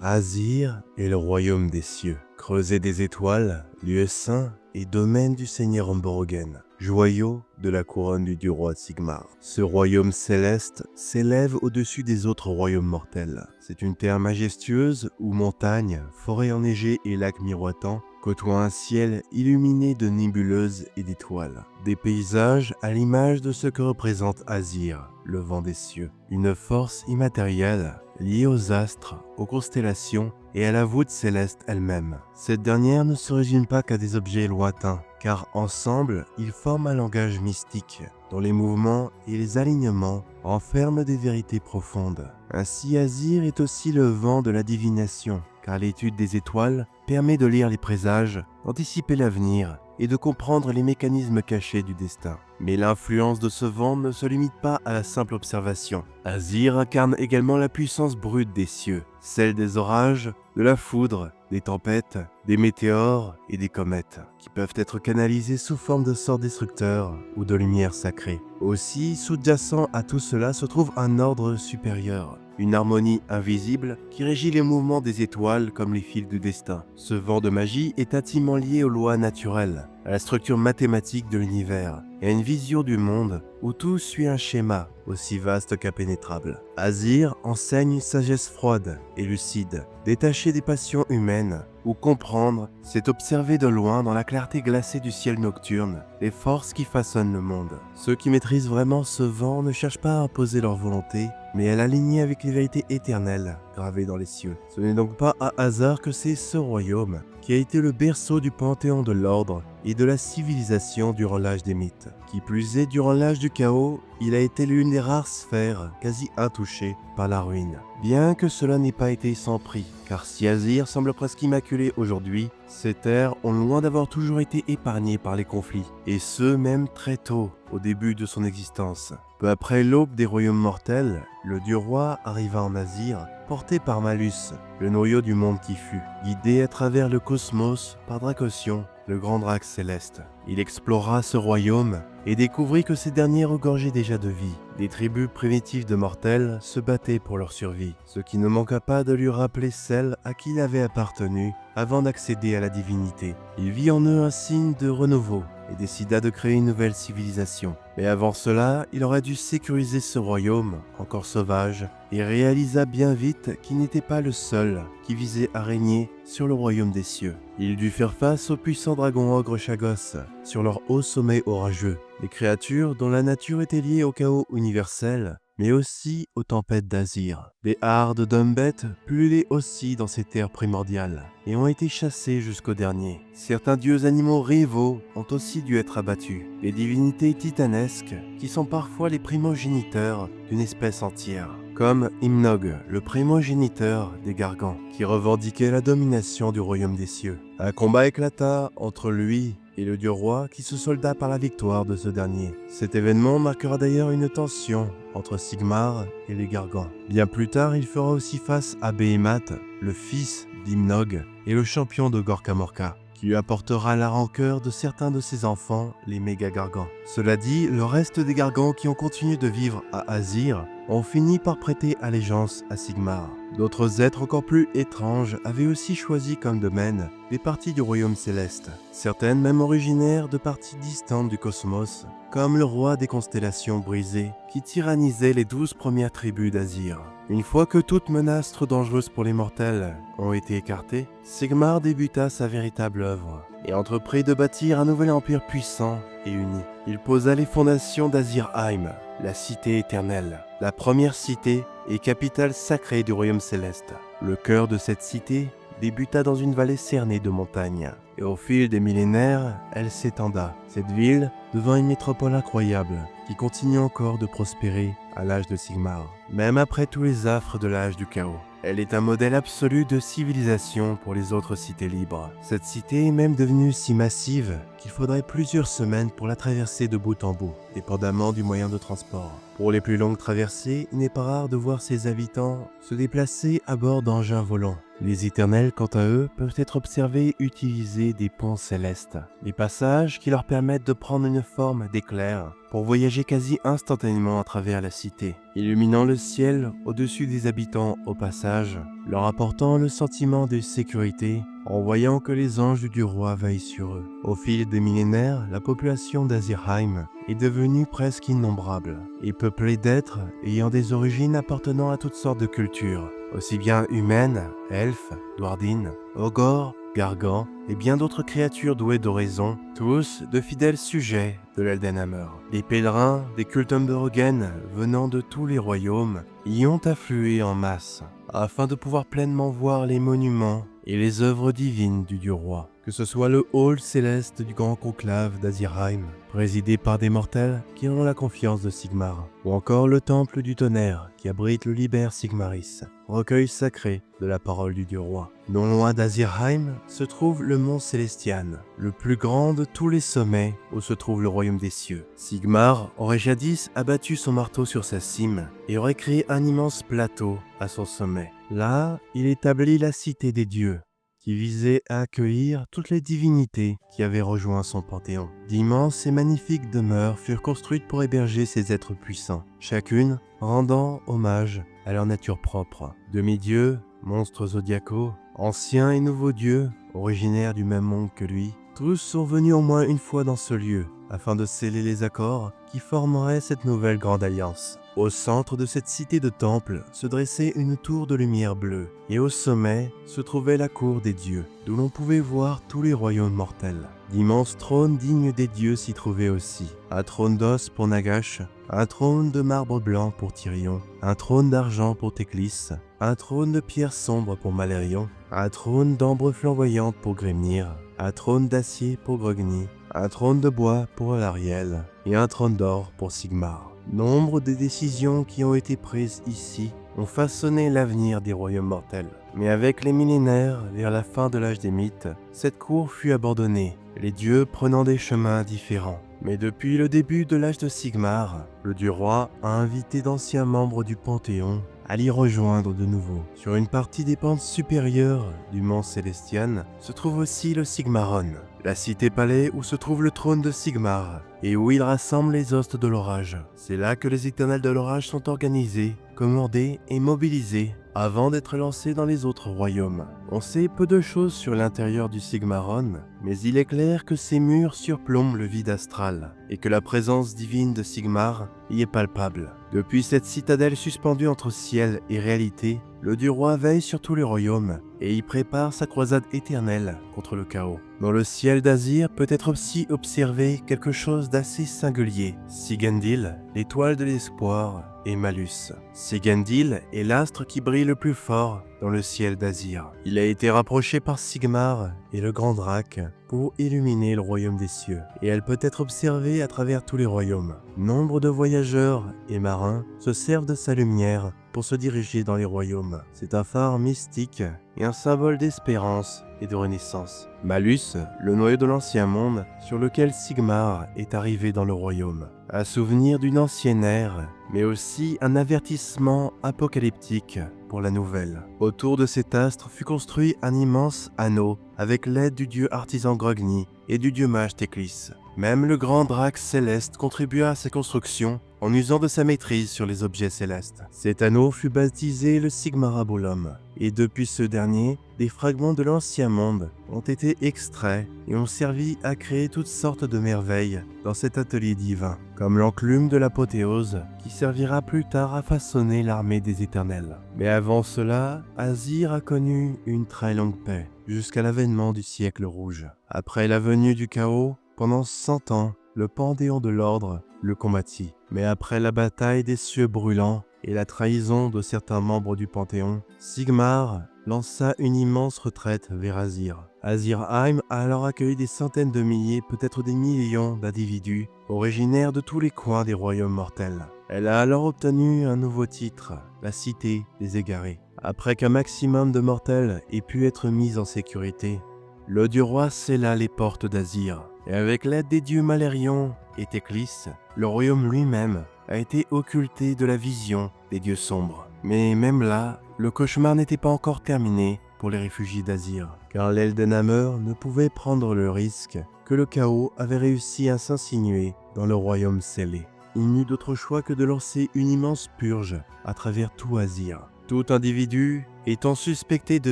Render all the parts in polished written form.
Azir est le royaume des cieux, creuset des étoiles, lieu saint et domaine du seigneur Amborogen, joyau de la couronne du dieu roi Sigmar. Ce royaume céleste s'élève au-dessus des autres royaumes mortels. C'est une terre majestueuse où montagnes, forêts enneigées et lacs miroitants côtoient un ciel illuminé de nébuleuses et d'étoiles. Des paysages à l'image de ce que représente Azir, le vent des cieux. Une force immatérielle liée aux astres, aux constellations et à la voûte céleste elle-même. Cette dernière ne se résume pas qu'à des objets lointains, car ensemble, ils forment un langage mystique, dont les mouvements et les alignements renferment des vérités profondes. Ainsi, Azir est aussi le vent de la divination, car l'étude des étoiles permet de lire les présages, d'anticiper l'avenir et de comprendre les mécanismes cachés du destin. Mais l'influence de ce vent ne se limite pas à la simple observation. Azir incarne également la puissance brute des cieux, celle des orages, de la foudre, des tempêtes, des météores et des comètes, qui peuvent être canalisés sous forme de sorts destructeurs ou de lumière sacrée. Aussi, sous-jacent à tout cela se trouve un ordre supérieur, une harmonie invisible qui régit les mouvements des étoiles comme les fils du destin. Ce vent de magie est intimement lié aux lois naturelles, à la structure mathématique de l'univers et à une vision du monde où tout suit un schéma aussi vaste qu'impénétrable. Azir enseigne une sagesse froide et lucide, détachée des passions humaines, où comprendre, c'est observer de loin dans la clarté glacée du ciel nocturne les forces qui façonnent le monde. Ceux qui maîtrisent vraiment ce vent ne cherchent pas à imposer leur volonté, mais à l'aligner avec les vérités éternelles gravées dans les cieux. Ce n'est donc pas à hasard que c'est ce royaume qui a été le berceau du panthéon de l'ordre et de la civilisation durant l'âge des mythes. Qui plus est, durant l'âge du chaos, il a été l'une des rares sphères quasi intouchées par la ruine. Bien que cela n'ait pas été sans prix, car si Azir semble presque immaculé aujourd'hui, ces terres ont loin d'avoir toujours été épargnées par les conflits, et ce même très tôt, au début de son existence. Peu après l'aube des royaumes mortels, le dieu roi arriva en Azir, porté par Malus, le noyau du monde qui fut, guidé à travers le cosmos par Dracosion, le grand drac céleste. Il explora ce royaume et découvrit que ces derniers regorgeaient déjà de vie. Des tribus primitives de mortels se battaient pour leur survie, ce qui ne manqua pas de lui rappeler celle à qui il avait appartenu avant d'accéder à la divinité. Il vit en eux un signe de renouveau et décida de créer une nouvelle civilisation. Mais avant cela, il aurait dû sécuriser ce royaume, encore sauvage, et réalisa bien vite qu'il n'était pas le seul qui visait à régner sur le royaume des cieux. Il dut faire face aux puissants dragons ogres Chagos, sur leur haut sommet orageux, des créatures dont la nature était liée au chaos universel, mais aussi aux tempêtes d'Azir. Des hardes d'hommes-bêtes pullulaient aussi dans ces terres primordiales, et ont été chassés jusqu'au dernier. Certains dieux animaux rivaux ont aussi dû être abattus, des divinités titanesques qui sont parfois les primogéniteurs d'une espèce entière, comme Imnog, le primogéniteur des Gargants, qui revendiquait la domination du royaume des cieux. Un combat éclata entre lui et le dieu roi qui se solda par la victoire de ce dernier. Cet événement marquera d'ailleurs une tension entre Sigmar et les Gargants. Bien plus tard, il fera aussi face à Behemat, le fils d'Imnog et le champion de Gorkamorka, qui lui apportera la rancœur de certains de ses enfants, les méga-gargants. Cela dit, le reste des gargants qui ont continué de vivre à Azir ont fini par prêter allégeance à Sigmar. D'autres êtres encore plus étranges avaient aussi choisi comme domaine des parties du royaume céleste, certaines même originaires de parties distantes du cosmos, comme le roi des constellations brisées qui tyrannisait les 12 premières tribus d'Azir. Une fois que toute menace trop dangereuse pour les mortels ont été écartées, Sigmar débuta sa véritable œuvre et entreprit de bâtir un nouvel empire puissant et uni. Il posa les fondations d'Azirheim, la cité éternelle, la première cité et capitale sacrée du royaume céleste. Le cœur de cette cité débuta dans une vallée cernée de montagnes, et au fil des millénaires, elle s'étenda. Cette ville devint une métropole incroyable, qui continue encore de prospérer à l'âge de Sigmar, même après tous les affres de l'âge du chaos. Elle est un modèle absolu de civilisation pour les autres cités libres. Cette cité est même devenue si massive qu'il faudrait plusieurs semaines pour la traverser de bout en bout, dépendamment du moyen de transport. Pour les plus longues traversées, il n'est pas rare de voir ses habitants se déplacer à bord d'engins volants. Les éternels, quant à eux, peuvent être observés et utiliser des ponts célestes, des passages qui leur permettent de prendre une forme d'éclair pour voyager quasi instantanément à travers la cité, illuminant le ciel au-dessus des habitants au passage, leur apportant le sentiment de sécurité en voyant que les anges du Dieu roi veillent sur eux. Au fil des millénaires, la population d'Azirheim est devenue presque innombrable et peuplée d'êtres ayant des origines appartenant à toutes sortes de cultures, aussi bien humaines, elfes, dwardines, ogres, gargants et bien d'autres créatures douées d'oraison, tous de fidèles sujets de l'Eldenhammer. Les pèlerins des Kultenborgen venant de tous les royaumes y ont afflué en masse afin de pouvoir pleinement voir les monuments et les œuvres divines du Dieu roi. Que ce soit le hall céleste du grand conclave d'Azirheim, présidé par des mortels qui ont la confiance de Sigmar, ou encore le temple du tonnerre qui abrite le Liber Sigmaris, recueil sacré de la parole du Dieu roi. Non loin d'Azirheim se trouve le mont Célestian, le plus grand de tous les sommets où se trouve le royaume des cieux. Sigmar aurait jadis abattu son marteau sur sa cime et aurait créé un immense plateau à son sommet. Là, il établit la cité des dieux, qui visait à accueillir toutes les divinités qui avaient rejoint son panthéon. D'immenses et magnifiques demeures furent construites pour héberger ces êtres puissants, chacune rendant hommage à leur nature propre. Demi-dieux, monstres zodiacaux, anciens et nouveaux dieux, originaires du même monde que lui, tous sont venus au moins une fois dans ce lieu, afin de sceller les accords qui formeraient cette nouvelle grande alliance. Au centre de cette cité de temple se dressait une tour de lumière bleue, et au sommet se trouvait la cour des dieux, d'où l'on pouvait voir tous les royaumes mortels. D'immenses trônes dignes des dieux s'y trouvaient aussi. Un trône d'os pour Nagash, un trône de marbre blanc pour Tyrion, un trône d'argent pour Teclis, un trône de pierre sombre pour Malérion, un trône d'ambre flamboyante pour Grimnir, un trône d'acier pour Grogny, un trône de bois pour Alariel et un trône d'or pour Sigmar. Nombre des décisions qui ont été prises ici ont façonné l'avenir des royaumes mortels. Mais avec les millénaires, vers la fin de l'âge des mythes, cette cour fut abandonnée, les dieux prenant des chemins différents. Mais depuis le début de l'âge de Sigmar, le dieu roi a invité d'anciens membres du Panthéon à l'y rejoindre de nouveau. Sur une partie des pentes supérieures du mont Célestian se trouve aussi le Sigmaron, la cité-palais où se trouve le trône de Sigmar et où il rassemble les hostes de l'orage. C'est là que les éternels de l'orage sont organisés, commandés et mobilisés avant d'être lancés dans les autres royaumes. On sait peu de choses sur l'intérieur du Sigmaron, mais il est clair que ces murs surplombent le vide astral et que la présence divine de Sigmar y est palpable. Depuis cette citadelle suspendue entre ciel et réalité, le dieu roi veille sur tous les royaumes et y prépare sa croisade éternelle contre le chaos. Dans le ciel d'Azir peut être aussi observé quelque chose d'assez singulier. Sigandil, l'étoile de l'espoir, et Malus. Sigandil est l'astre qui brille le plus fort dans le ciel d'Azir. Il a été rapproché par Sigmar et le grand Drac pour illuminer le royaume des cieux, et elle peut être observée à travers tous les royaumes. Nombre de voyageurs et marins se servent de sa lumière pour se diriger dans les royaumes. C'est un phare mystique et un symbole d'espérance et de renaissance. Malus, le noyau de l'ancien monde sur lequel Sigmar est arrivé dans le royaume. Un souvenir d'une ancienne ère, mais aussi un avertissement apocalyptique pour la nouvelle. Autour de cet astre fut construit un immense anneau avec l'aide du dieu artisan Grogny et du dieu mage Teclis. Même le grand Drac céleste contribua à sa construction en usant de sa maîtrise sur les objets célestes. Cet anneau fut baptisé le Sigmarabolum, et depuis ce dernier, des fragments de l'ancien monde ont été extraits et ont servi à créer toutes sortes de merveilles dans cet atelier divin, comme l'enclume de l'apothéose qui servira plus tard à façonner l'armée des éternels. Mais avant cela, Azir a connu une très longue paix, jusqu'à l'avènement du siècle rouge. Après la venue du chaos, pendant 100 ans, le Panthéon de l'Ordre le combattit. Mais après la bataille des cieux brûlants et la trahison de certains membres du Panthéon, Sigmar lança une immense retraite vers Azir. Azirheim a alors accueilli des centaines de milliers, peut-être des millions d'individus, originaires de tous les coins des royaumes mortels. Elle a alors obtenu un nouveau titre, la Cité des Égarés. Après qu'un maximum de mortels ait pu être mis en sécurité, le dieu roi scella les portes d'Azir, et avec l'aide des dieux Malérion et Teclis, le royaume lui-même a été occulté de la vision des dieux sombres. Mais même là, le cauchemar n'était pas encore terminé pour les réfugiés d'Azir, car l'Eldenhammer ne pouvait prendre le risque que le chaos avait réussi à s'insinuer dans le royaume scellé. Il n'eut d'autre choix que de lancer une immense purge à travers tout Azir. Tout individu étant suspecté de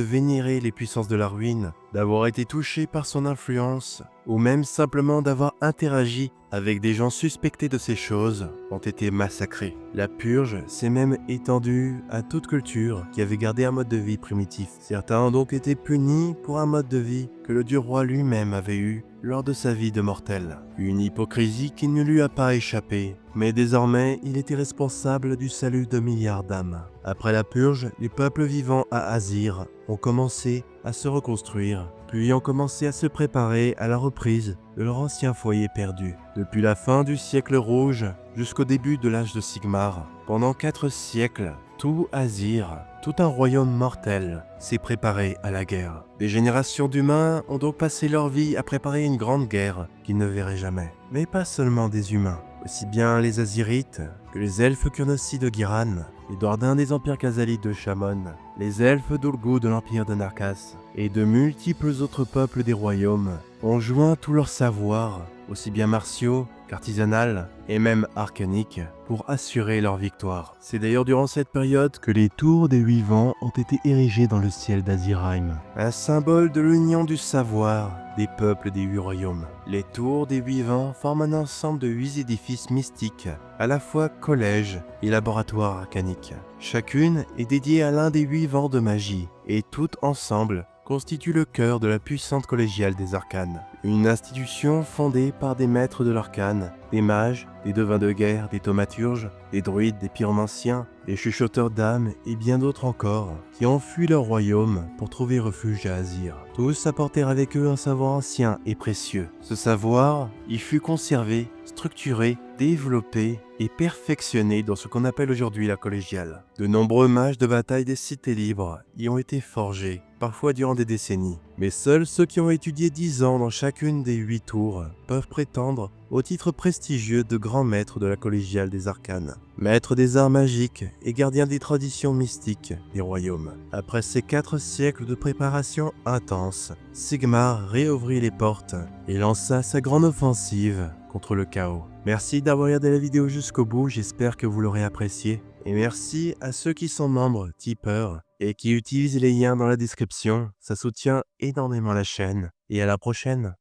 vénérer les puissances de la ruine, d'avoir été touché par son influence, ou même simplement d'avoir interagi avec des gens suspectés de ces choses, ont été massacrés. La purge s'est même étendue à toute culture qui avait gardé un mode de vie primitif. Certains ont donc été punis pour un mode de vie que le dieu roi lui-même avait eu lors de sa vie de mortel. Une hypocrisie qui ne lui a pas échappé, mais désormais il était responsable du salut de milliards d'âmes. Après la purge, les peuples vivant à Azir ont commencé à se reconstruire, puis ont commencé à se préparer à la reprise de leur ancien foyer perdu. Depuis la fin du siècle rouge jusqu'au début de l'âge de Sigmar, pendant 4 siècles, tout Azir, tout un royaume mortel, s'est préparé à la guerre. Des générations d'humains ont donc passé leur vie à préparer une grande guerre qu'ils ne verraient jamais. Mais pas seulement des humains. Aussi bien les Azirites que les elfes Kurnosi de Giran, les Doardins des empires Khazalites de Shamon, les elfes d'Ulgu de l'empire de Narkas, et de multiples autres peuples des royaumes ont joint tout leur savoir, aussi bien martiaux qu'artisanal et même arcanique, pour assurer leur victoire. C'est d'ailleurs durant cette période que les tours des 8 vents ont été érigées dans le ciel d'Azirheim, un symbole de l'union du savoir des peuples des 8 royaumes. Les tours des 8 vents forment un ensemble de 8 édifices mystiques, à la fois collège et laboratoire arcanique. Chacune est dédiée à l'un des 8 vents de magie, et toutes ensemble constitue le cœur de la puissante collégiale des arcanes. Une institution fondée par des maîtres de l'arcane, des mages, des devins de guerre, des thaumaturges, des druides, des pyromanciens, des chuchoteurs d'âmes et bien d'autres encore, qui ont fui leur royaume pour trouver refuge à Azir. Tous apportèrent avec eux un savoir ancien et précieux. Ce savoir y fut conservé, structuré, développé et perfectionné dans ce qu'on appelle aujourd'hui la collégiale. De nombreux mages de bataille des cités libres y ont été forgés, parfois durant des décennies. Mais seuls ceux qui ont étudié 10 ans dans chacune des 8 tours peuvent prétendre au titre prestigieux de grand maître de la collégiale des arcanes, maître des arts magiques et gardien des traditions mystiques des royaumes. Après ces 4 siècles de préparation intense, Sigmar réouvrit les portes et lança sa grande offensive contre le chaos. Merci d'avoir regardé la vidéo jusqu'au bout, j'espère que vous l'aurez apprécié. Et merci à ceux qui sont membres, tipeurs, et qui utilisent les liens dans la description, ça soutient énormément la chaîne. Et à la prochaine.